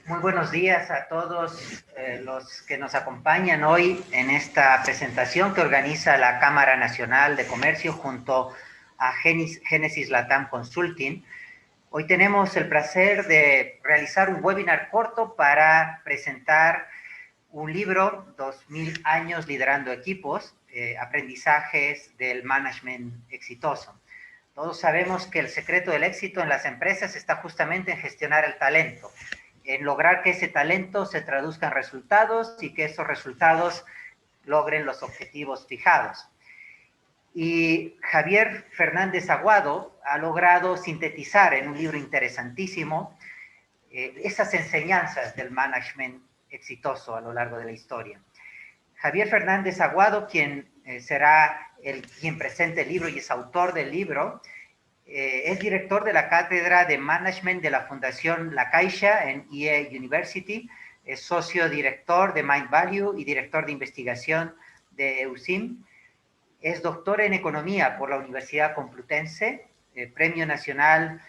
Muy buenos días a todos los que nos acompañan hoy en esta presentación que organiza la Cámara Nacional de Comercio junto a Génesis Latam Consulting. Hoy tenemos el placer de realizar un webinar corto para presentar un libro, 2000 años liderando equipos, aprendizajes del management exitoso. Todos sabemos que el secreto del éxito en las empresas está justamente en gestionar el talento, en lograr que ese talento se traduzca en resultados y que esos resultados logren los objetivos fijados. Y Javier Fernández Aguado ha logrado sintetizar en un libro interesantísimo esas enseñanzas del management exitoso a lo largo de la historia. Javier Fernández Aguado, quien será quien presente el libro y es autor del libro, es director de la Cátedra de Management de la Fundación La Caixa en EA University, es socio director de Mind Value y director de investigación de EUSIM, es doctor en Economía por la Universidad Complutense, Premio Nacional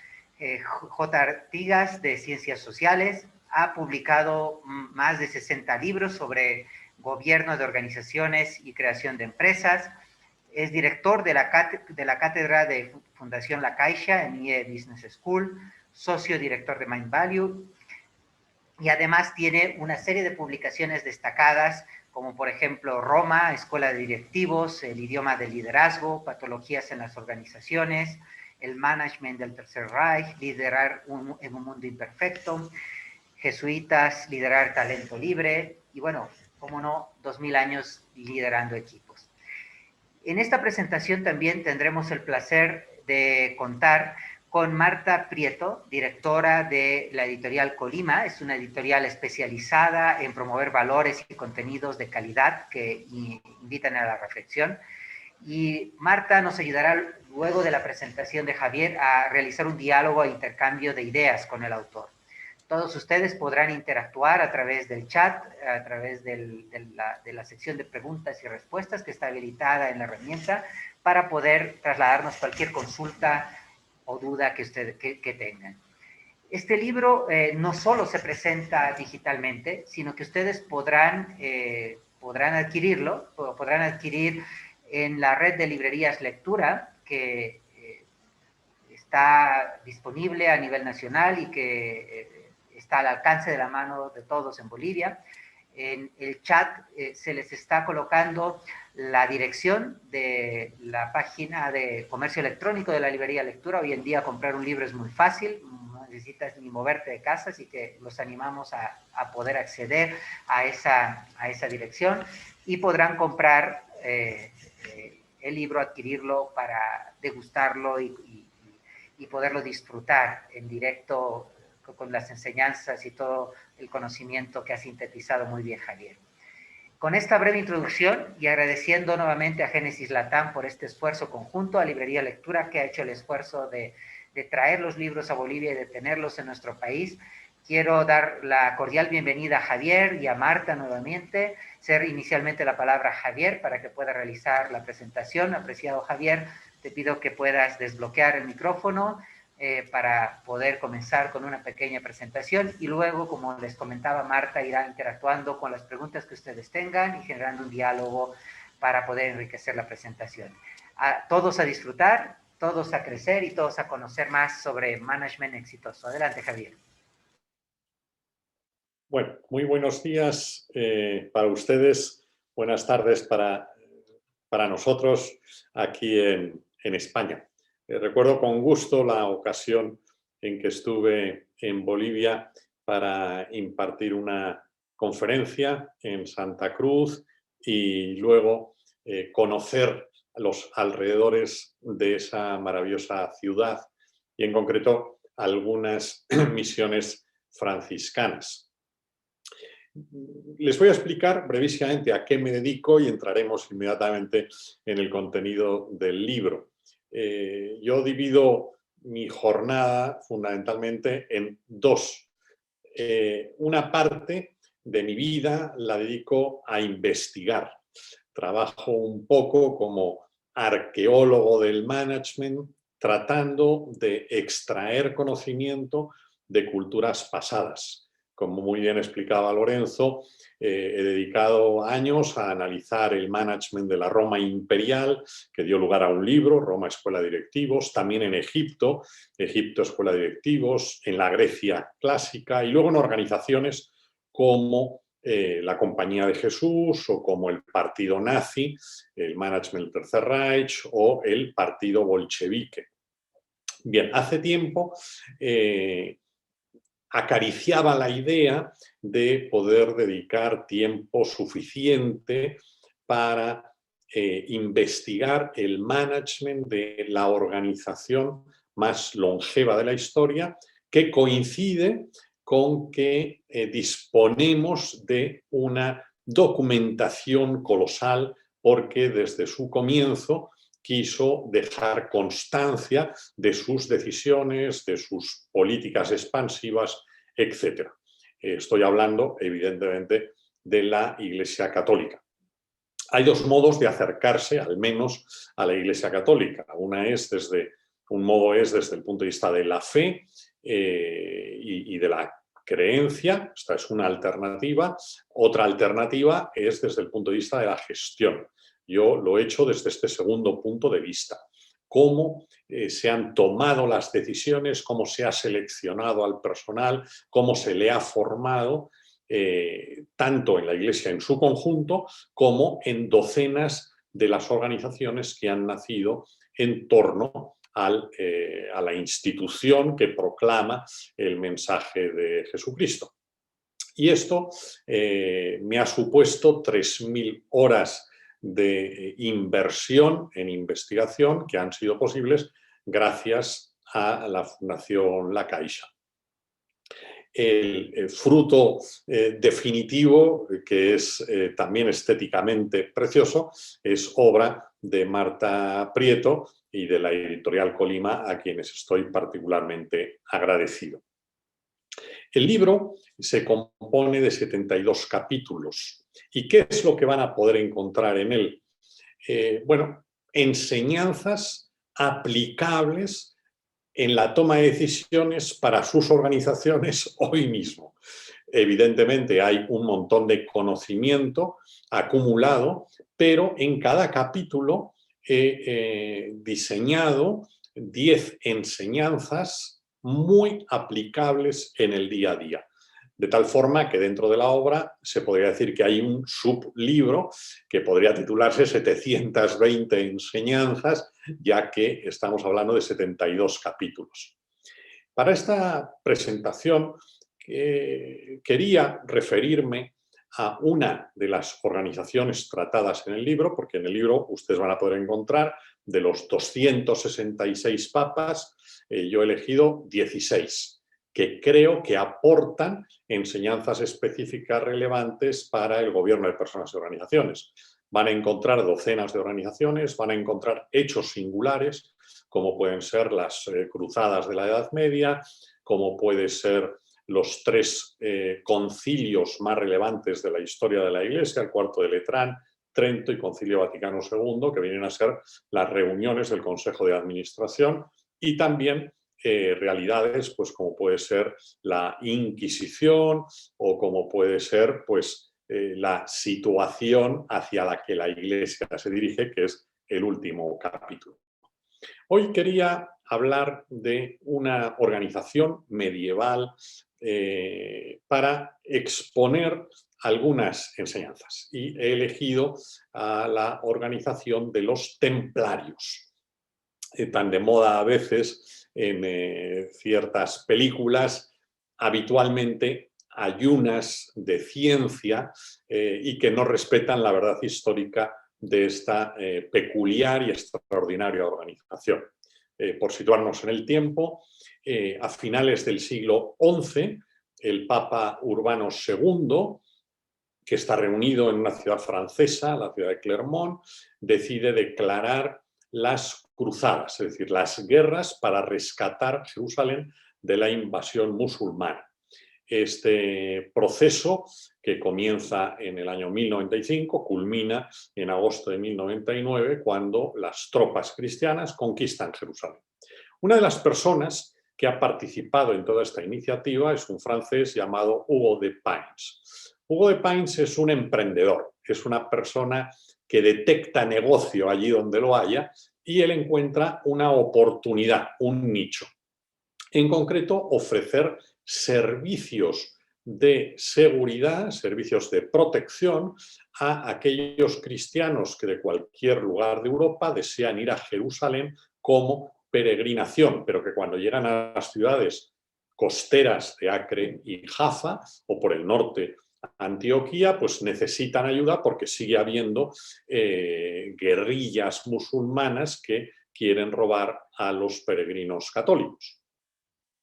J. Artigas de Ciencias Sociales, ha publicado más de 60 libros sobre gobierno de organizaciones y creación de empresas, es director de la Cátedra de Fundación La Caixa en IE Business School, socio director de Mind Value, y además tiene una serie de publicaciones destacadas, como por ejemplo Roma, Escuela de Directivos, el idioma del liderazgo, patologías en las organizaciones, el management del Tercer Reich, liderar en un mundo imperfecto, jesuitas, liderar talento libre, y bueno, cómo no, 2000 años liderando equipos. En esta presentación también tendremos el placer de contar con Marta Prieto, directora de la editorial Colima. Es una editorial especializada en promover valores y contenidos de calidad que invitan a la reflexión. Y Marta nos ayudará luego de la presentación de Javier a realizar un diálogo e intercambio de ideas con el autor. Todos ustedes podrán interactuar a través del chat, a través de la sección de preguntas y respuestas que está habilitada en la herramienta para poder trasladarnos cualquier consulta o duda que tengan. Este libro no solo se presenta digitalmente, sino que ustedes podrán adquirirlo, podrán adquirir en la red de librerías Lectura, que está disponible a nivel nacional y que está al alcance de la mano de todos en Bolivia. En el chat se les está colocando la dirección de la página de comercio electrónico de la librería Lectura. Hoy en día comprar un libro es muy fácil, no necesitas ni moverte de casa, así que los animamos a poder acceder a esa dirección y podrán comprar el libro, adquirirlo para degustarlo y poderlo disfrutar en directo con las enseñanzas y todo el conocimiento que ha sintetizado muy bien Javier. Con esta breve introducción y agradeciendo nuevamente a Génesis Latam por este esfuerzo conjunto, a Librería Lectura que ha hecho el esfuerzo de traer los libros a Bolivia y de tenerlos en nuestro país, quiero dar la cordial bienvenida a Javier y a Marta nuevamente, hacer inicialmente la palabra a Javier para que pueda realizar la presentación. Apreciado Javier, te pido que puedas desbloquear el micrófono para poder comenzar con una pequeña presentación y luego, como les comentaba, Marta irá interactuando con las preguntas que ustedes tengan y generando un diálogo para poder enriquecer la presentación. A todos a disfrutar, todos a crecer y todos a conocer más sobre management exitoso. Adelante, Javier. Bueno, muy buenos días para ustedes, buenas tardes para nosotros aquí en España. Recuerdo con gusto la ocasión en que estuve en Bolivia para impartir una conferencia en Santa Cruz y luego conocer los alrededores de esa maravillosa ciudad y en concreto algunas misiones franciscanas. Les voy a explicar brevísimamente a qué me dedico y entraremos inmediatamente en el contenido del libro. Yo divido mi jornada fundamentalmente en dos. Una parte de mi vida la dedico a investigar. Trabajo un poco como arqueólogo del management, tratando de extraer conocimiento de culturas pasadas. como muy bien explicaba Lorenzo, he dedicado años a analizar el management de la Roma imperial, que dio lugar a un libro, Roma Escuela de Directivos, también en Egipto, Egipto Escuela de Directivos, en la Grecia clásica y luego en organizaciones como la Compañía de Jesús o como el partido nazi, el Management del Tercer Reich o el partido bolchevique. Bien, hace tiempo acariciaba la idea de poder dedicar tiempo suficiente para investigar el management de la organización más longeva de la historia, que coincide con que disponemos de una documentación colosal, porque desde su comienzo quiso dejar constancia de sus decisiones, de sus políticas expansivas, etc. Estoy hablando, evidentemente, de la Iglesia Católica. Hay dos modos de acercarse, al menos, a la Iglesia Católica. Un modo es desde el punto de vista de la fe y de la creencia. Esta es una alternativa. Otra alternativa es desde el punto de vista de la gestión. Yo lo he hecho desde este segundo punto de vista. Cómo se han tomado las decisiones, cómo se ha seleccionado al personal, cómo se le ha formado, tanto en la Iglesia en su conjunto como en docenas de las organizaciones que han nacido en torno a la institución que proclama el mensaje de Jesucristo. Y esto me ha supuesto 3.000 horas de inversión en investigación que han sido posibles gracias a la Fundación La Caixa. El fruto definitivo, que es también estéticamente precioso, es obra de Marta Prieto y de la editorial Colima, a quienes estoy particularmente agradecido. El libro se compone de 72 capítulos. ¿Y qué es lo que van a poder encontrar en él? Bueno, enseñanzas aplicables en la toma de decisiones para sus organizaciones hoy mismo. Evidentemente hay un montón de conocimiento acumulado, pero en cada capítulo he diseñado 10 enseñanzas muy aplicables en el día a día. De tal forma que dentro de la obra se podría decir que hay un sublibro que podría titularse 720 enseñanzas, ya que estamos hablando de 72 capítulos. Para esta presentación quería referirme a una de las organizaciones tratadas en el libro, porque en el libro ustedes van a poder encontrar de los 266 papas, yo he elegido 16. Que creo que aportan enseñanzas específicas relevantes para el gobierno de personas y organizaciones. Van a encontrar docenas de organizaciones, van a encontrar hechos singulares, como pueden ser las cruzadas de la Edad Media, como pueden ser los 3 concilios más relevantes de la historia de la Iglesia, el Cuarto de Letrán, Trento y Concilio Vaticano II, que vienen a ser las reuniones del Consejo de Administración, y también realidades, pues como puede ser la Inquisición o como puede ser pues la situación hacia la que la Iglesia se dirige, que es el último capítulo. Hoy quería hablar de una organización medieval para exponer algunas enseñanzas, y he elegido a la organización de los templarios, tan de moda a veces en ciertas películas, habitualmente ayunas de ciencia y que no respetan la verdad histórica de esta peculiar y extraordinaria organización. Por situarnos en el tiempo, a finales del siglo XI, el Papa Urbano II, que está reunido en una ciudad francesa, la ciudad de Clermont, decide declarar las cruzadas, es decir, las guerras para rescatar Jerusalén de la invasión musulmana. Este proceso, que comienza en el año 1095, culmina en agosto de 1099, cuando las tropas cristianas conquistan Jerusalén. Una de las personas que ha participado en toda esta iniciativa es un francés llamado Hugo de Pins. Hugo de Pins es un emprendedor, es una persona que detecta negocio allí donde lo haya y él encuentra una oportunidad, un nicho. En concreto, ofrecer servicios de seguridad, servicios de protección a aquellos cristianos que de cualquier lugar de Europa desean ir a Jerusalén como peregrinación, pero que cuando llegan a las ciudades costeras de Acre y Jaffa, o por el norte Antioquía, pues necesitan ayuda porque sigue habiendo guerrillas musulmanas que quieren robar a los peregrinos católicos.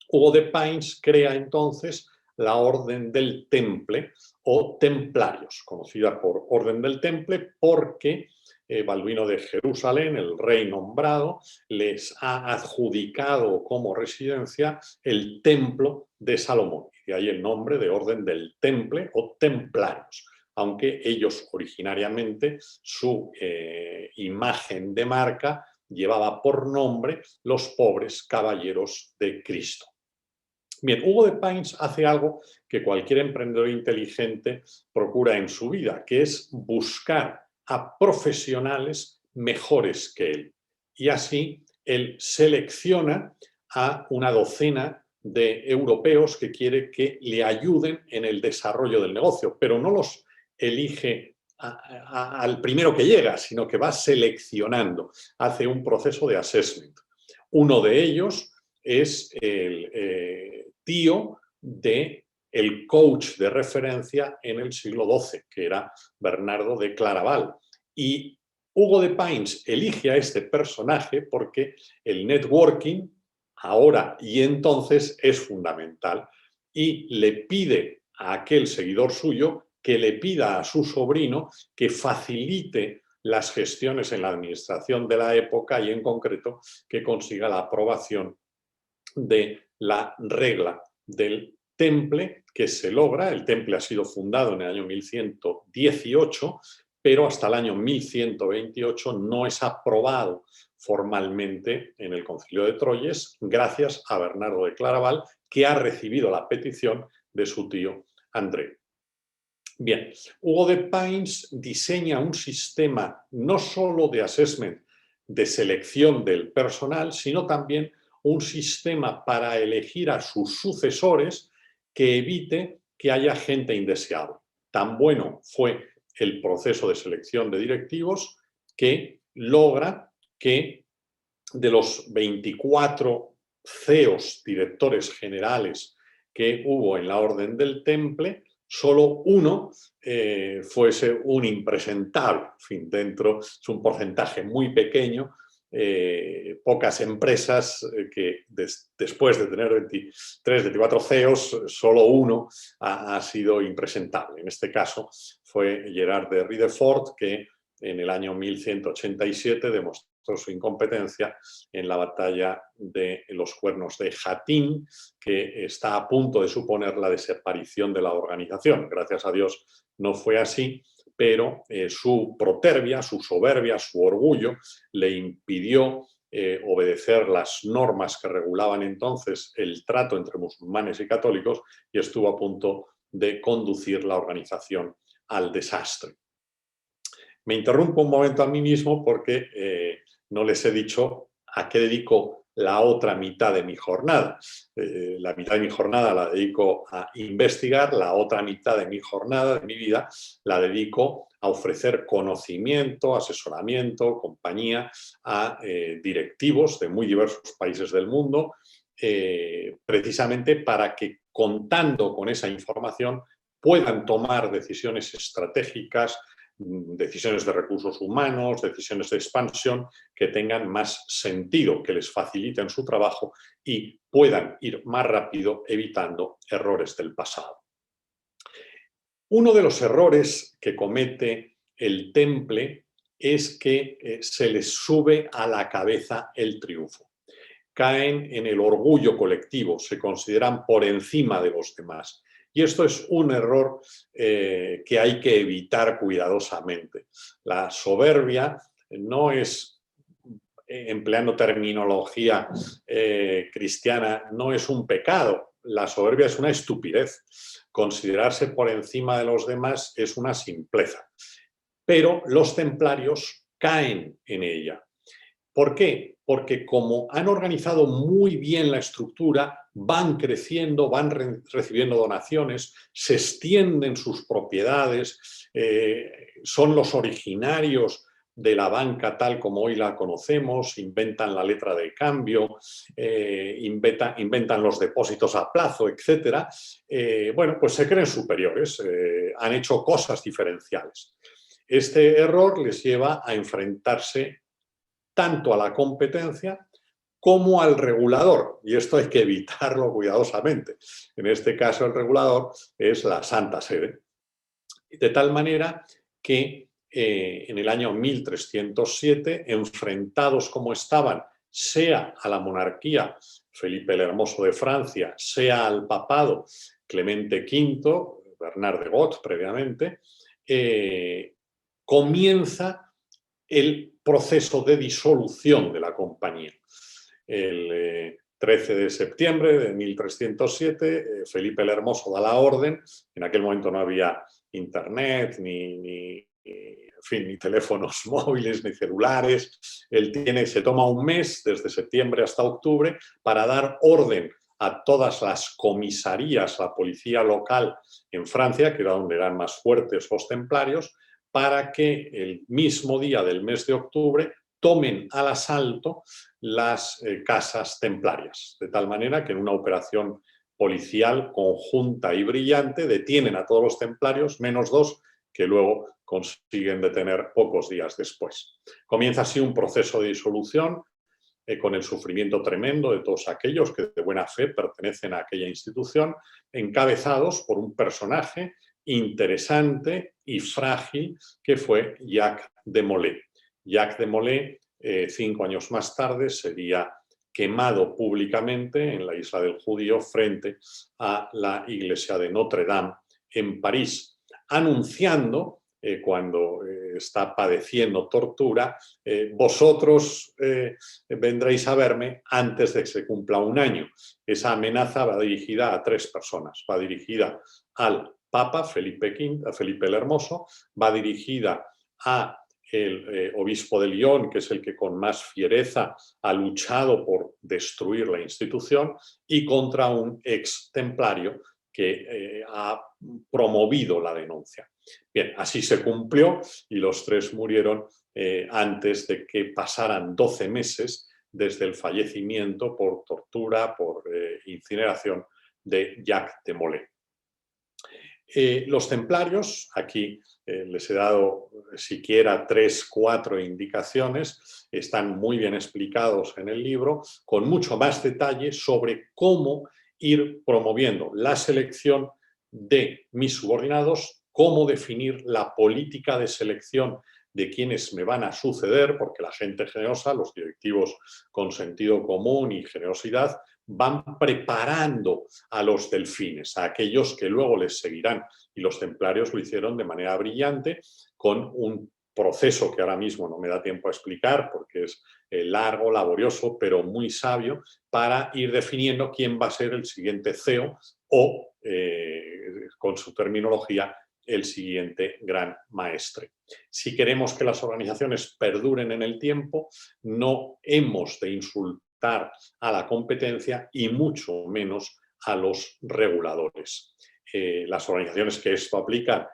Hugo de Pins crea entonces la Orden del Temple o Templarios, conocida por Orden del Temple porque Balduino de Jerusalén, el rey nombrado, les ha adjudicado como residencia el Templo de Salomón. Y de ahí el nombre de Orden del Temple o Templarios, aunque ellos originariamente su imagen de marca llevaba por nombre los pobres caballeros de Cristo. Bien, Hugo de Pins hace algo que cualquier emprendedor inteligente procura en su vida, que es buscar a profesionales mejores que él. Y así él selecciona a una docena de europeos que quiere que le ayuden en el desarrollo del negocio, pero no los elige al primero que llega, sino que va seleccionando, hace un proceso de assessment. Uno de ellos es el tío del coach de referencia en el siglo XII, que era Bernardo de Claraval. Y Hugo de Pins elige a este personaje porque el networking, ahora y entonces, es fundamental. Y le pide a aquel seguidor suyo que le pida a su sobrino que facilite las gestiones en la administración de la época y en concreto que consiga la aprobación de la regla del temple que se logra. El temple ha sido fundado en el año 1118, pero hasta el año 1128 no es aprobado formalmente en el Concilio de Troyes, gracias a Bernardo de Claraval, que ha recibido la petición de su tío André. Bien, Hugo de Pins diseña un sistema no solo de assessment, de selección del personal, sino también un sistema para elegir a sus sucesores que evite que haya gente indeseable. Tan bueno fue el proceso de selección de directivos que logra que de los 24 CEOs, directores generales, que hubo en la Orden del Temple, solo uno fuese un impresentable. En fin, dentro es un porcentaje muy pequeño, pocas empresas que después de tener 23, 24 CEOs, solo uno ha sido impresentable. En este caso fue Gerard de Ridefort, que en el año 1187 demostró su incompetencia en la batalla de los Cuernos de Jatín, que está a punto de suponer la desaparición de la organización. Gracias a Dios no fue así, pero su protervia, su soberbia, su orgullo le impidió obedecer las normas que regulaban entonces el trato entre musulmanes y católicos y estuvo a punto de conducir la organización al desastre. Me interrumpo un momento a mí mismo porque no les he dicho a qué dedico la otra mitad de mi jornada. La mitad de mi jornada la dedico a investigar, la otra mitad de mi jornada, de mi vida, la dedico a ofrecer conocimiento, asesoramiento, compañía a directivos de muy diversos países del mundo, precisamente para que, contando con esa información, puedan tomar decisiones estratégicas, decisiones de recursos humanos, decisiones de expansión que tengan más sentido, que les faciliten su trabajo y puedan ir más rápido evitando errores del pasado. Uno de los errores que comete el temple es que se les sube a la cabeza el triunfo. Caen en el orgullo colectivo, se consideran por encima de los demás. Y esto es un error que hay que evitar cuidadosamente. La soberbia no es empleando terminología cristiana, no es un pecado. La soberbia es una estupidez. Considerarse por encima de los demás es una simpleza. Pero los templarios caen en ella. ¿Por qué? Porque como han organizado muy bien la estructura, van creciendo, van recibiendo donaciones, se extienden sus propiedades, son los originarios de la banca tal como hoy la conocemos, inventan la letra de cambio, inventan los depósitos a plazo, etc. Bueno, pues se creen superiores, han hecho cosas diferenciales. Este error les lleva a enfrentarse tanto a la competencia como al regulador, y esto hay que evitarlo cuidadosamente. En este caso el regulador es la Santa Sede, de tal manera que en el año 1307, enfrentados como estaban, sea a la monarquía Felipe el Hermoso de Francia, sea al papado Clemente V, Bernard de Got previamente, comienza el proceso de disolución de la compañía. El 13 de septiembre de 1307, Felipe el Hermoso da la orden. En aquel momento no había internet, ni teléfonos móviles, ni celulares. Él se toma un mes, desde septiembre hasta octubre, para dar orden a todas las comisarías, la policía local en Francia, que era donde eran más fuertes los templarios, para que el mismo día del mes de octubre tomen al asalto las casas templarias, de tal manera que en una operación policial conjunta y brillante detienen a todos los templarios, menos 2 que luego consiguen detener pocos días después. Comienza así un proceso de disolución con el sufrimiento tremendo de todos aquellos que de buena fe pertenecen a aquella institución, encabezados por un personaje interesante y frágil que fue Jacques de Molay. Jacques de Molay, 5 años más tarde, sería quemado públicamente en la Isla del Judío frente a la iglesia de Notre Dame en París, anunciando, cuando está padeciendo tortura, vosotros vendréis a verme antes de que se cumpla un año. Esa amenaza va dirigida a 3 personas. Va dirigida al Papa Felipe el Hermoso, va dirigida a el obispo de Lyon, que es el que con más fiereza ha luchado por destruir la institución, y contra un ex templario que ha promovido la denuncia. Bien, así se cumplió y los 3 murieron antes de que pasaran 12 meses desde el fallecimiento por tortura, por incineración de Jacques de Molay. Los templarios, aquí les he dado siquiera 3, 4 indicaciones, están muy bien explicados en el libro, con mucho más detalle sobre cómo ir promoviendo la selección de mis subordinados, cómo definir la política de selección de quienes me van a suceder, porque la gente generosa, los directivos con sentido común y generosidad, van preparando a los delfines, a aquellos que luego les seguirán. Y los templarios lo hicieron de manera brillante, con un proceso que ahora mismo no me da tiempo a explicar porque es largo, laborioso, pero muy sabio, para ir definiendo quién va a ser el siguiente CEO o, con su terminología, el siguiente gran maestre. Si queremos que las organizaciones perduren en el tiempo, no hemos de insultar a la competencia y mucho menos a los reguladores. Las organizaciones que esto aplica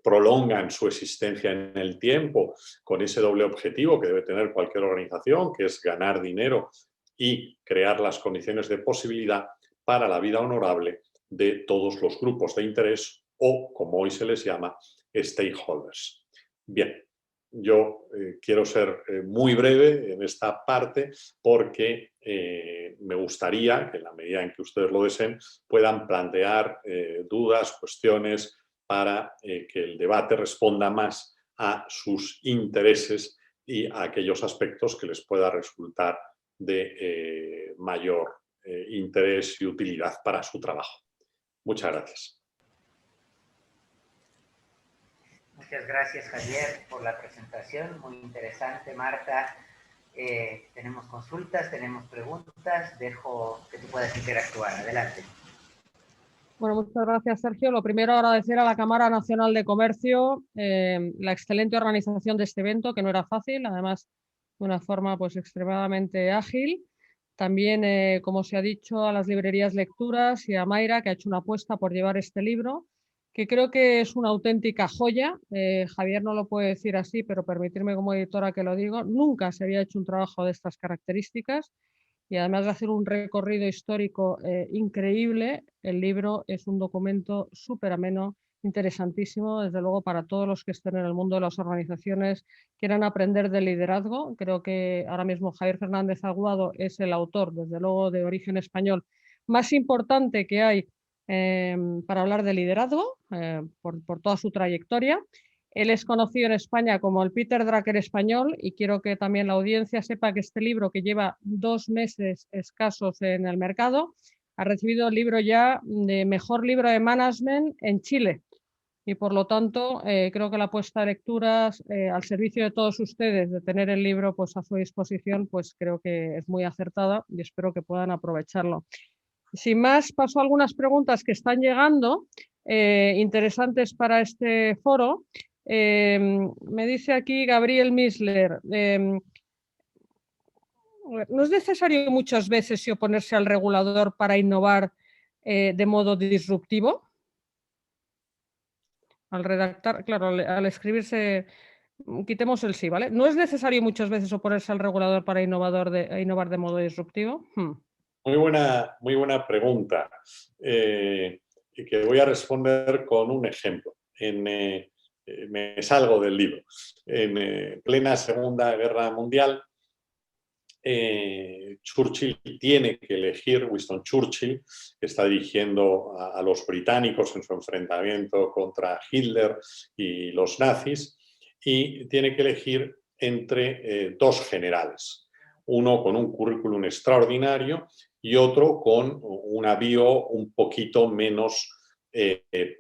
prolongan su existencia en el tiempo con ese doble objetivo que debe tener cualquier organización, que es ganar dinero y crear las condiciones de posibilidad para la vida honorable de todos los grupos de interés o, como hoy se les llama, stakeholders. Bien, yo quiero ser muy breve en esta parte porque me gustaría que en la medida en que ustedes lo deseen puedan plantear dudas, cuestiones para que el debate responda más a sus intereses y a aquellos aspectos que les pueda resultar de mayor interés y utilidad para su trabajo. Muchas gracias. Muchas gracias, Javier, por la presentación. Muy interesante, Marta. Tenemos consultas, tenemos preguntas. Dejo que tú puedas interactuar. Adelante. Bueno, muchas gracias, Sergio. Lo primero, agradecer a la Cámara Nacional de Comercio la excelente organización de este evento, que no era fácil, además de una forma pues extremadamente ágil. También, como se ha dicho, a las librerías Lecturas y a Mayra, que ha hecho una apuesta por llevar este libro, que creo que es una auténtica joya. Javier no lo puede decir así, pero permitirme como editora que lo digo. Nunca se había hecho un trabajo de estas características. Y además de hacer un recorrido histórico increíble, el libro es un documento súper ameno, interesantísimo, desde luego para todos los que estén en el mundo de las organizaciones, quieran aprender de liderazgo. Creo que ahora mismo Javier Fernández Aguado es el autor, desde luego de origen español, más importante que hay para hablar de liderazgo, por toda su trayectoria. Él es conocido en España como el Peter Drucker español y quiero que también la audiencia sepa que este libro, que lleva 2 meses escasos en el mercado, ha recibido el libro ya de mejor libro de management en Chile. Y por lo tanto, creo que la apuesta de lecturas al servicio de todos ustedes, de tener el libro pues, a su disposición, pues creo que es muy acertada y espero que puedan aprovecharlo. Sin más, paso a algunas preguntas que están llegando, interesantes para este foro. Me dice aquí Gabriel Misler, ¿no es necesario muchas veces oponerse al regulador para innovar de modo disruptivo? Al redactar, claro, al escribirse, quitemos el sí, ¿vale? ¿No es necesario muchas veces oponerse al regulador para innovar de modo disruptivo? Muy buena pregunta, y que voy a responder con un ejemplo. Me salgo del libro. En plena Segunda Guerra Mundial, Churchill tiene que elegir, Winston Churchill, que está dirigiendo a los británicos en su enfrentamiento contra Hitler y los nazis, y tiene que elegir entre 2 generales, uno con un currículum extraordinario y otro con una bio un poquito menos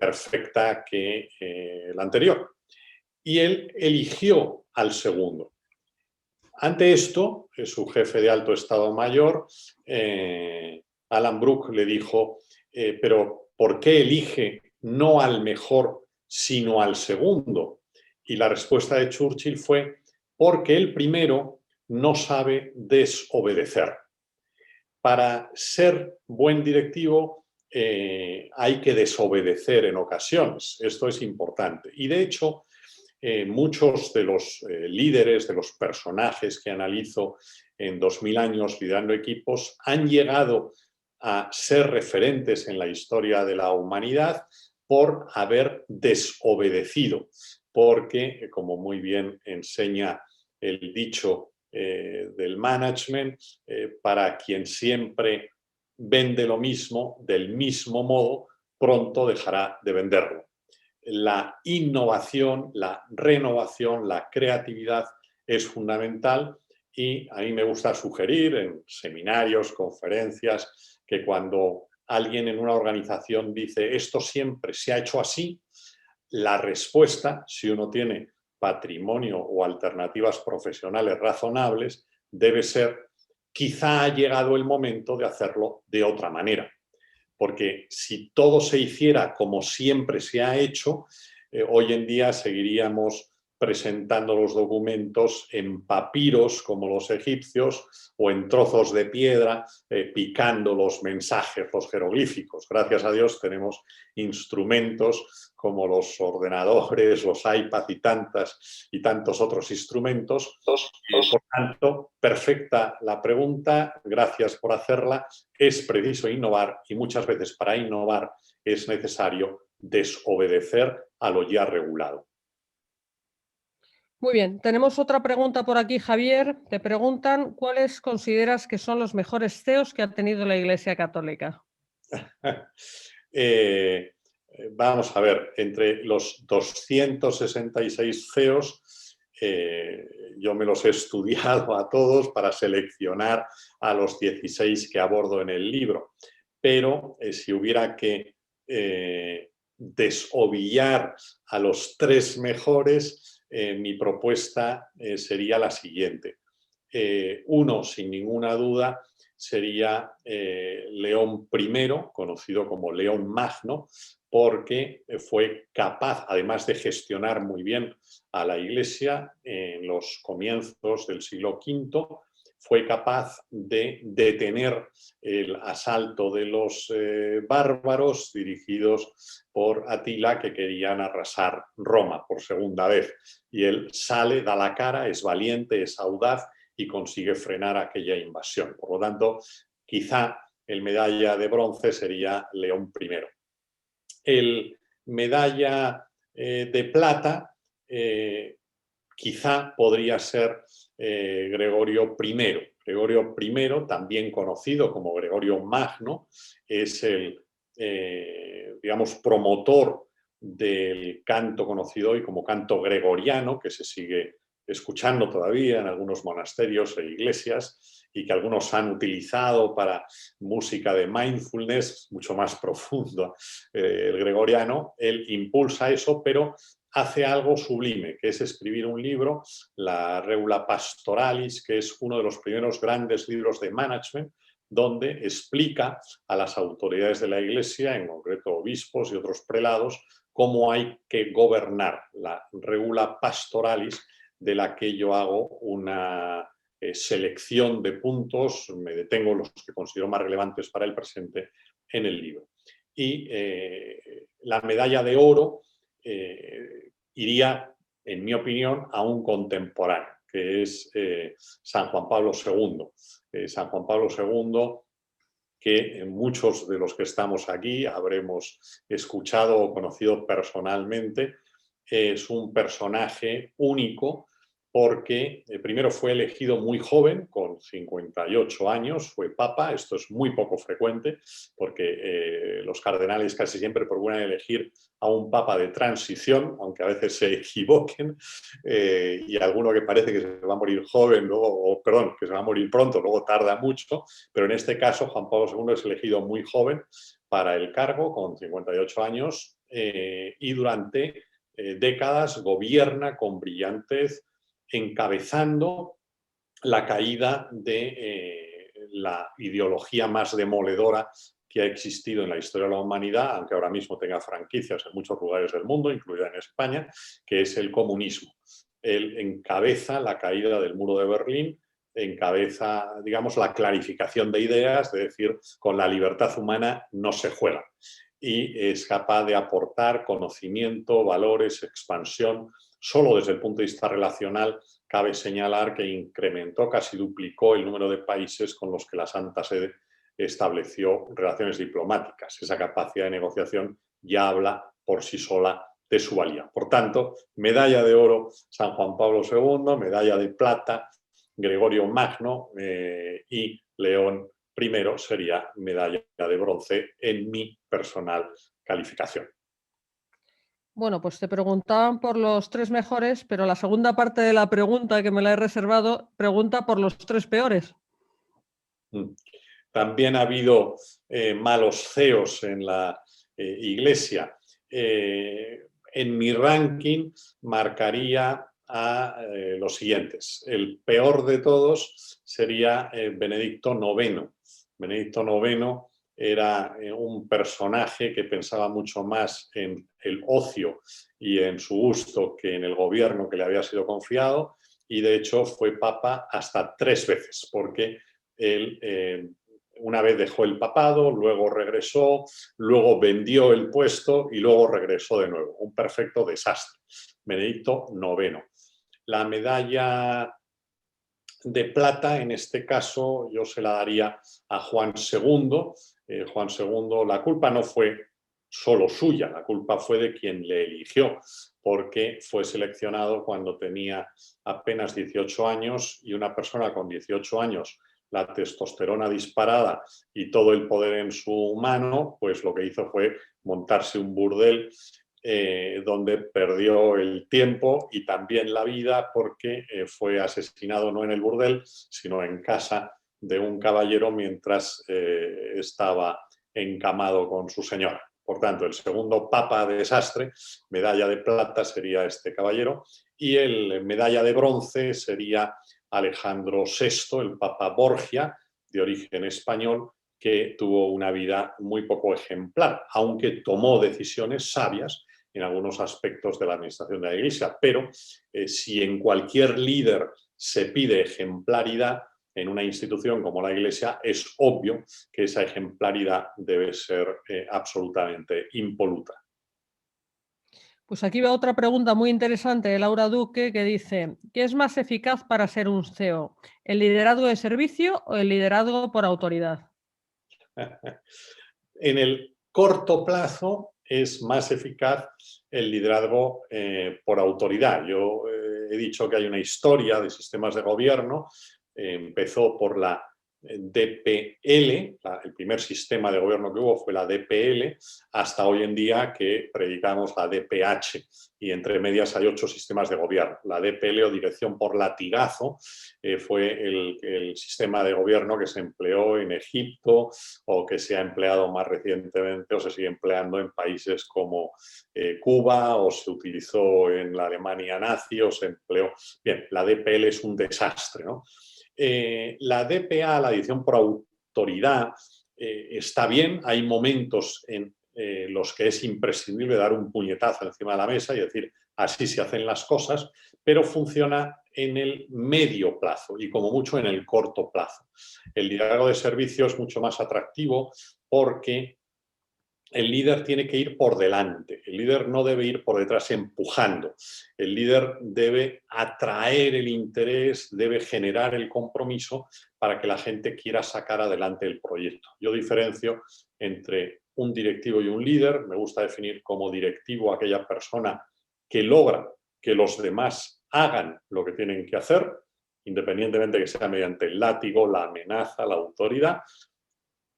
perfecta que la anterior. Y él eligió al segundo. Ante esto, su jefe de alto Estado Mayor, Alan Brooke, le dijo, pero ¿por qué elige no al mejor, sino al segundo? Y la respuesta de Churchill fue, porque el primero no sabe desobedecer. Para ser buen directivo hay que desobedecer en ocasiones. Esto es importante. Y de hecho, muchos de los líderes, de los personajes que analizo en 2000 años liderando equipos, han llegado a ser referentes en la historia de la humanidad por haber desobedecido, porque, como muy bien enseña el dicho del management, para quien siempre vende lo mismo, del mismo modo, pronto dejará de venderlo. La innovación, la renovación, la creatividad es fundamental y a mí me gusta sugerir en seminarios, conferencias, que cuando alguien en una organización dice esto siempre se ha hecho así, la respuesta, si uno tiene patrimonio o alternativas profesionales razonables, debe ser quizá ha llegado el momento de hacerlo de otra manera. Porque si todo se hiciera como siempre se ha hecho, hoy en día seguiríamos presentando los documentos en papiros como los egipcios o en trozos de piedra picando los mensajes, los jeroglíficos. Gracias a Dios tenemos instrumentos como los ordenadores, los iPad y tantos otros instrumentos. Por tanto, perfecta la pregunta, gracias por hacerla. Es preciso innovar y muchas veces para innovar es necesario desobedecer a lo ya regulado. Muy bien, tenemos otra pregunta por aquí, Javier. Te preguntan cuáles consideras que son los mejores CEOs que ha tenido la Iglesia Católica. Vamos a ver, entre los 266 CEOs, yo me los he estudiado a todos para seleccionar a los 16 que abordo en el libro. Pero si hubiera que desovillar a los 3 mejores, mi propuesta sería la siguiente. Uno, sin ninguna duda, sería León I, conocido como León Magno, porque fue capaz, además de gestionar muy bien a la Iglesia en los comienzos del siglo V, fue capaz de detener el asalto de los bárbaros dirigidos por Atila, que querían arrasar Roma por segunda vez. Y él sale, da la cara, es valiente, es audaz y consigue frenar aquella invasión. Por lo tanto, quizá el medalla de bronce sería León I. El medalla de plata quizá podría ser Gregorio I. Gregorio I, también conocido como Gregorio Magno, es el, digamos, promotor del canto conocido hoy como canto gregoriano, que se sigue escuchando todavía en algunos monasterios e iglesias y que algunos han utilizado para música de mindfulness mucho más profundo. El gregoriano, él impulsa eso, pero hace algo sublime, que es escribir un libro, la Regula Pastoralis, que es uno de los primeros grandes libros de management, donde explica a las autoridades de la Iglesia, en concreto obispos y otros prelados, cómo hay que gobernar, la Regula Pastoralis, de la que yo hago una selección de puntos, me detengo en los que considero más relevantes para el presente en el libro. Y la medalla de oro iría, en mi opinión, a un contemporáneo, que es San Juan Pablo II. San Juan Pablo II, que muchos de los que estamos aquí habremos escuchado o conocido personalmente, es un personaje único porque primero fue elegido muy joven, con 58 años, fue papa. Esto es muy poco frecuente porque los cardenales casi siempre procuran elegir a un papa de transición, aunque a veces se equivoquen, y alguno que parece que se va a morir joven, luego, perdón, que se va a morir pronto, luego tarda mucho, pero en este caso Juan Pablo II es elegido muy joven para el cargo, con 58 años, y durante décadas gobierna con brillantez, encabezando la caída de la ideología más demoledora que ha existido en la historia de la humanidad, aunque ahora mismo tenga franquicias en muchos lugares del mundo, incluida en España, que es el comunismo. Él encabeza la caída del muro de Berlín, encabeza, digamos, la clarificación de ideas, de decir, con la libertad humana no se juega. Y es capaz de aportar conocimiento, valores, expansión. Solo desde el punto de vista relacional cabe señalar que incrementó, casi duplicó el número de países con los que la Santa Sede estableció relaciones diplomáticas. Esa capacidad de negociación ya habla por sí sola de su valía. Por tanto, medalla de oro San Juan Pablo II, medalla de plata Gregorio Magno y León I sería medalla de bronce en mi personal calificación. Bueno, pues te preguntaban por los 3 mejores, pero la segunda parte de la pregunta, que me la he reservado, pregunta por los 3 peores. También ha habido malos CEOs en la Iglesia. En mi ranking marcaría a los siguientes. El peor de todos sería Benedicto IX. Benedicto IX era un personaje que pensaba mucho más en el ocio y en su gusto que en el gobierno que le había sido confiado, y de hecho fue papa hasta 3 veces, porque él una vez dejó el papado, luego regresó, luego vendió el puesto y luego regresó de nuevo. Un perfecto desastre. Benedicto IX. La medalla de plata, en este caso, yo se la daría a Juan II. Juan II, la culpa no fue solo suya, la culpa fue de quien le eligió, porque fue seleccionado cuando tenía apenas 18 años, y una persona con 18 años, la testosterona disparada y todo el poder en su mano, pues lo que hizo fue montarse un burdel donde perdió el tiempo y también la vida, porque fue asesinado no en el burdel, sino en casa de un caballero mientras estaba encamado con su señora. Por tanto, el segundo papa de desastre, medalla de plata, sería este caballero, y el medalla de bronce sería Alejandro VI, el Papa Borgia, de origen español, que tuvo una vida muy poco ejemplar, aunque tomó decisiones sabias en algunos aspectos de la administración de la Iglesia. Pero si en cualquier líder se pide ejemplaridad en una institución como la Iglesia, es obvio que esa ejemplaridad debe ser absolutamente impoluta. Pues aquí va otra pregunta muy interesante de Laura Duque, que dice: ¿qué es más eficaz para ser un CEO? ¿El liderazgo de servicio o el liderazgo por autoridad? En el corto plazo es más eficaz el liderazgo por autoridad. Yo he dicho que hay una historia de sistemas de gobierno. Empezó por la DPL, el primer sistema de gobierno que hubo fue la DPL, hasta hoy en día que predicamos la DPH, y entre medias hay 8 sistemas de gobierno. La DPL, o Dirección por Latigazo, fue el sistema de gobierno que se empleó en Egipto, o que se ha empleado más recientemente o se sigue empleando en países como Cuba, o se utilizó en la Alemania nazi, o se empleó... Bien, la DPL es un desastre, ¿no? La DPA, la Dirección por Autoridad, está bien. Hay momentos en los que es imprescindible dar un puñetazo encima de la mesa y decir así se hacen las cosas, pero funciona en el medio plazo y como mucho en el corto plazo. El liderazgo de servicio es mucho más atractivo porque el líder tiene que ir por delante, el líder no debe ir por detrás empujando, el líder debe atraer el interés, debe generar el compromiso para que la gente quiera sacar adelante el proyecto. Yo diferencio entre un directivo y un líder. Me gusta definir como directivo a aquella persona que logra que los demás hagan lo que tienen que hacer, independientemente que sea mediante el látigo, la amenaza, la autoridad,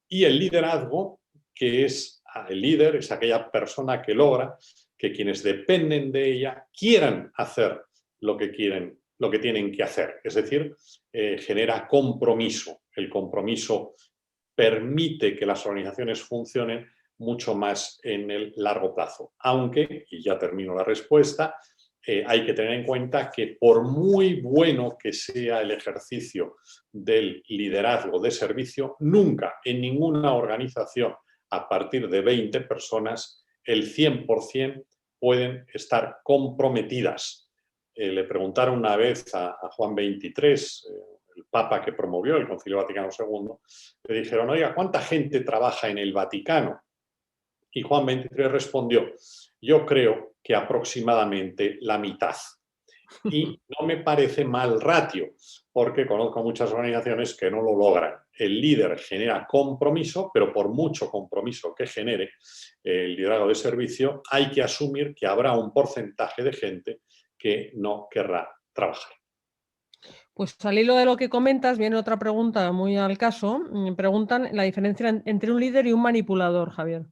y el liderazgo, que es el líder, es aquella persona que logra que quienes dependen de ella quieran hacer lo que tienen que hacer. Es decir, genera compromiso. El compromiso permite que las organizaciones funcionen mucho más en el largo plazo. Aunque, y ya termino la respuesta, hay que tener en cuenta que por muy bueno que sea el ejercicio del liderazgo de servicio, nunca en ninguna organización a partir de 20 personas el 100% pueden estar comprometidas. Le preguntaron una vez a Juan XXIII, el Papa que promovió el Concilio Vaticano II, le dijeron: oiga, ¿cuánta gente trabaja en el Vaticano? Y Juan XXIII respondió: yo creo que aproximadamente la mitad. Y no me parece mal ratio, porque conozco muchas organizaciones que no lo logran. El líder genera compromiso, pero por mucho compromiso que genere el liderazgo de servicio, hay que asumir que habrá un porcentaje de gente que no querrá trabajar. Pues al hilo de lo que comentas, viene otra pregunta muy al caso. Me preguntan la diferencia entre un líder y un manipulador, Javier.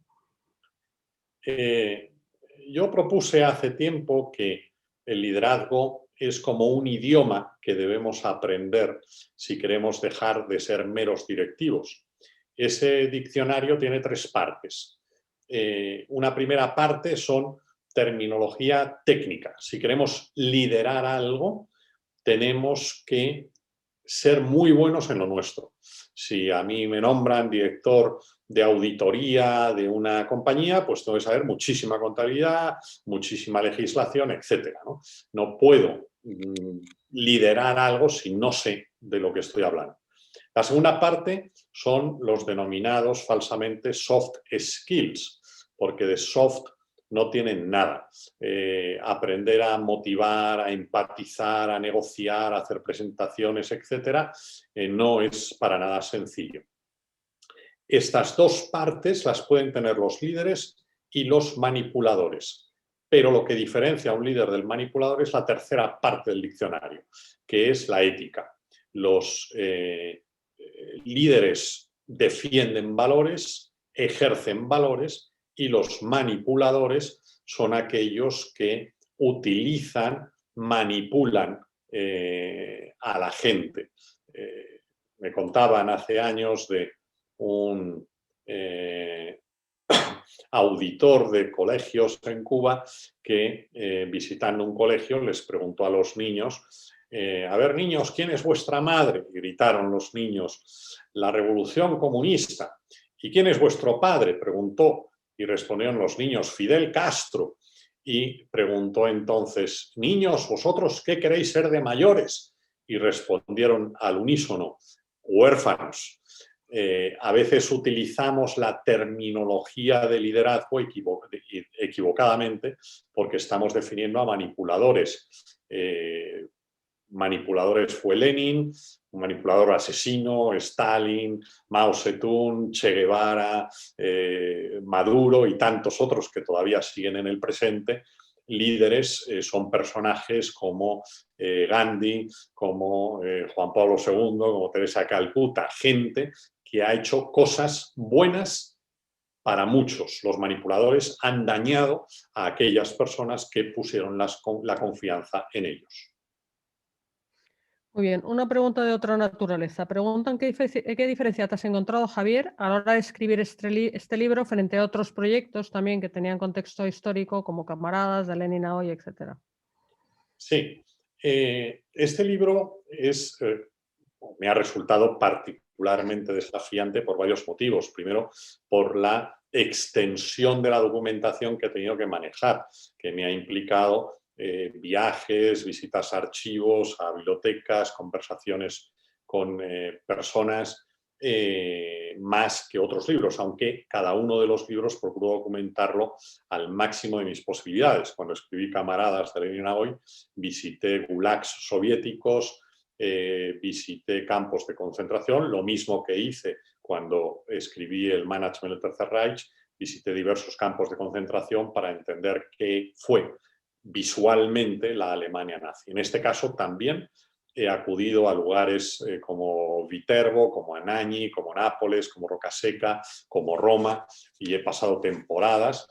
Yo propuse hace tiempo que el liderazgo es como un idioma que debemos aprender si queremos dejar de ser meros directivos. Ese diccionario tiene 3 partes. Una primera parte son terminología técnica. Si queremos liderar algo, tenemos que ser muy buenos en lo nuestro. Si a mí me nombran director de auditoría de una compañía, pues tengo que saber muchísima contabilidad, muchísima legislación, etcétera, ¿no? No puedo liderar algo si no sé de lo que estoy hablando. La segunda parte son los denominados falsamente soft skills, porque de soft no tienen nada. Aprender a motivar, a empatizar, a negociar, a hacer presentaciones, etcétera, no es para nada sencillo. Estas 2 partes las pueden tener los líderes y los manipuladores, pero lo que diferencia a un líder del manipulador es la tercera parte del diccionario, que es la ética. Los líderes defienden valores, ejercen valores, y los manipuladores son aquellos que utilizan, manipulan a la gente. Me contaban hace años de un auditor de colegios en Cuba que visitando un colegio les preguntó a los niños A ver, niños, ¿quién es vuestra madre? Y gritaron los niños, la revolución comunista. ¿Y quién es vuestro padre? Preguntó. Y respondieron los niños, Fidel Castro. Y preguntó entonces, niños, ¿vosotros qué queréis ser de mayores? Y respondieron al unísono, huérfanos. A veces utilizamos la terminología de liderazgo equivocadamente porque estamos definiendo a manipuladores. Manipuladores fue Lenin, un manipulador asesino, Stalin, Mao Zedong, Che Guevara, Maduro y tantos otros que todavía siguen en el presente. Líderes son personajes como Gandhi, como Juan Pablo II, como Teresa Calcuta, gente que ha hecho cosas buenas para muchos. Los manipuladores han dañado a aquellas personas que pusieron la confianza en ellos. Muy bien, una pregunta de otra naturaleza. Preguntan qué diferencia te has encontrado, Javier, a la hora de escribir este libro frente a otros proyectos también que tenían contexto histórico, como Camaradas, de Lenin a hoy, etc. Sí, este libro me ha resultado particularmente desafiante por varios motivos. Primero, por la extensión de la documentación que he tenido que manejar, que me ha implicado viajes, visitas a archivos, a bibliotecas, conversaciones con personas, más que otros libros, aunque cada uno de los libros procuro documentarlo al máximo de mis posibilidades. Cuando escribí Camaradas de Lenin a hoy, visité gulags soviéticos, visité campos de concentración, lo mismo que hice cuando escribí el Management del Tercer Reich, visité diversos campos de concentración para entender qué fue visualmente la Alemania nazi. En este caso también he acudido a lugares como Viterbo, como Anagni, como Nápoles, como Rocaseca, como Roma, y he pasado temporadas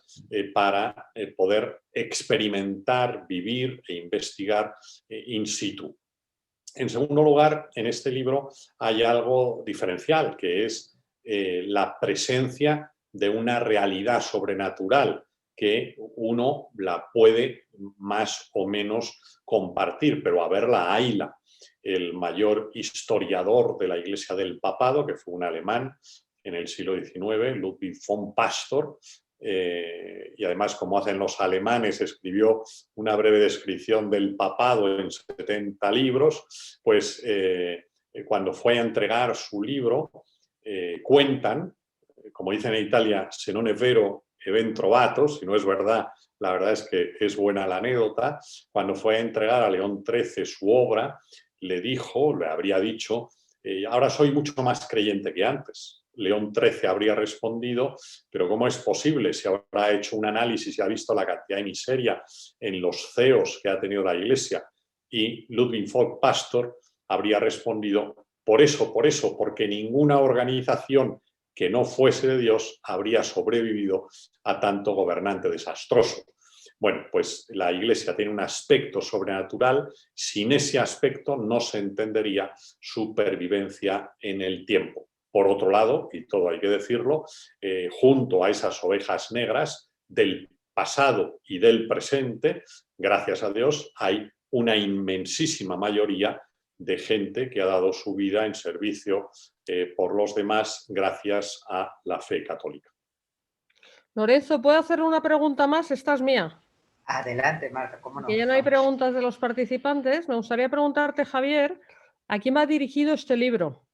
para poder experimentar, vivir e investigar in situ. En segundo lugar, en este libro hay algo diferencial, que es la presencia de una realidad sobrenatural que uno la puede más o menos compartir, pero a verla hayla. El mayor historiador de la Iglesia del Papado, que fue un alemán en el siglo XIX, Ludwig von Pastor, y además, como hacen los alemanes, escribió una breve descripción del papado en 70 libros, pues cuando fue a entregar su libro, cuentan, como dicen en Italia, se non è vero e ben trovato, si no es verdad, la verdad es que es buena la anécdota, cuando fue a entregar a León XIII su obra, le habría dicho, ahora soy mucho más creyente que antes. León XIII habría respondido, pero ¿cómo es posible si habrá hecho un análisis y ha visto la cantidad de miseria en los CEOs que ha tenido la Iglesia? Y Ludwig von Pastor habría respondido, por eso, porque ninguna organización que no fuese de Dios habría sobrevivido a tanto gobernante desastroso. Bueno, pues la Iglesia tiene un aspecto sobrenatural, sin ese aspecto no se entendería su pervivencia en el tiempo. Por otro lado, y todo hay que decirlo, junto a esas ovejas negras del pasado y del presente, gracias a Dios, hay una inmensísima mayoría de gente que ha dado su vida en servicio por los demás gracias a la fe católica. Lorenzo, ¿puedo hacerle una pregunta más? Esta es mía. Adelante, Marta, cómo no. Que ya no hay preguntas de los participantes. Me gustaría preguntarte, Javier, ¿a quién va dirigido este libro?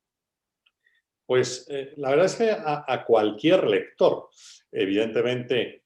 Pues la verdad es que a cualquier lector. Evidentemente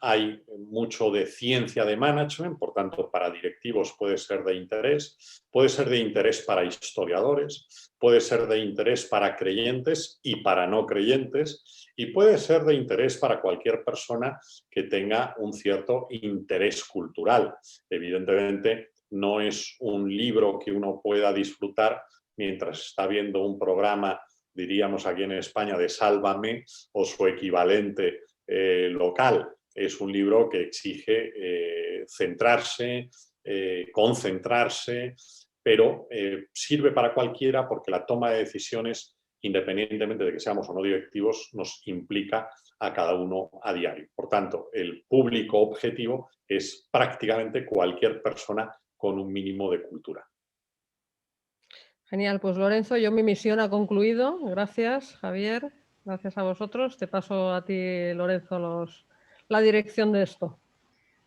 hay mucho de ciencia de management, por tanto para directivos puede ser de interés para historiadores, puede ser de interés para creyentes y para no creyentes, y puede ser de interés para cualquier persona que tenga un cierto interés cultural. Evidentemente no es un libro que uno pueda disfrutar mientras está viendo un programa, diríamos aquí en España, de Sálvame o su equivalente local. Es un libro que exige centrarse, concentrarse, pero sirve para cualquiera porque la toma de decisiones, independientemente de que seamos o no directivos, nos implica a cada uno a diario. Por tanto, el público objetivo es prácticamente cualquier persona con un mínimo de cultura. Genial, pues Lorenzo, yo mi misión ha concluido. Gracias, Javier. Gracias a vosotros. Te paso a ti, Lorenzo, la dirección de esto.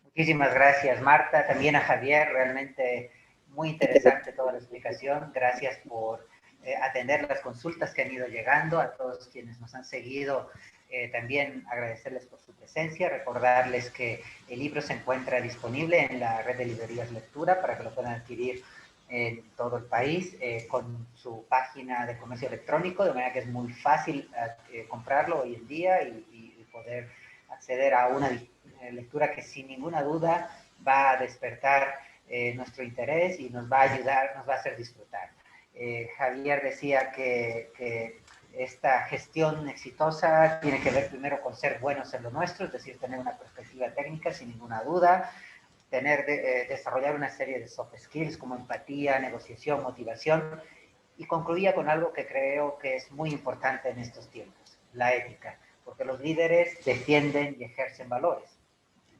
Muchísimas gracias, Marta. También a Javier, realmente muy interesante toda la explicación. Gracias por atender las consultas que han ido llegando. A todos quienes nos han seguido, también agradecerles por su presencia. Recordarles que el libro se encuentra disponible en la red de librerías Lectura para que lo puedan adquirir en todo el país con su página de comercio electrónico, de manera que es muy fácil comprarlo hoy en día y poder acceder a una lectura que sin ninguna duda va a despertar nuestro interés y nos va a ayudar, nos va a hacer disfrutar. Javier decía que esta gestión exitosa tiene que ver primero con ser buenos en lo nuestro, es decir, tener una perspectiva técnica sin ninguna duda, desarrollar una serie de soft skills como empatía, negociación, motivación, y concluía con algo que creo que es muy importante en estos tiempos, la ética, porque los líderes defienden y ejercen valores.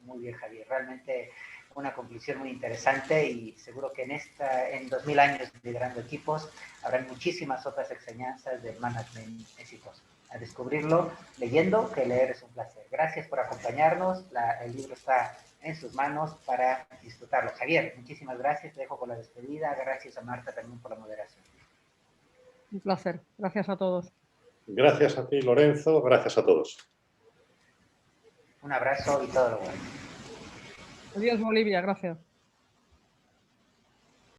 Muy bien, Javier, realmente una conclusión muy interesante y seguro que en 2000 años liderando equipos habrá muchísimas otras enseñanzas del management exitoso. A descubrirlo leyendo, que leer es un placer. Gracias por acompañarnos, el libro está en sus manos para disfrutarlo. Javier, muchísimas gracias, te dejo con la despedida. Gracias a Marta también por la moderación. Un placer. Gracias a todos. Gracias a ti, Lorenzo. Gracias a todos. Un abrazo y todo lo bueno. Adiós, Bolivia. Gracias.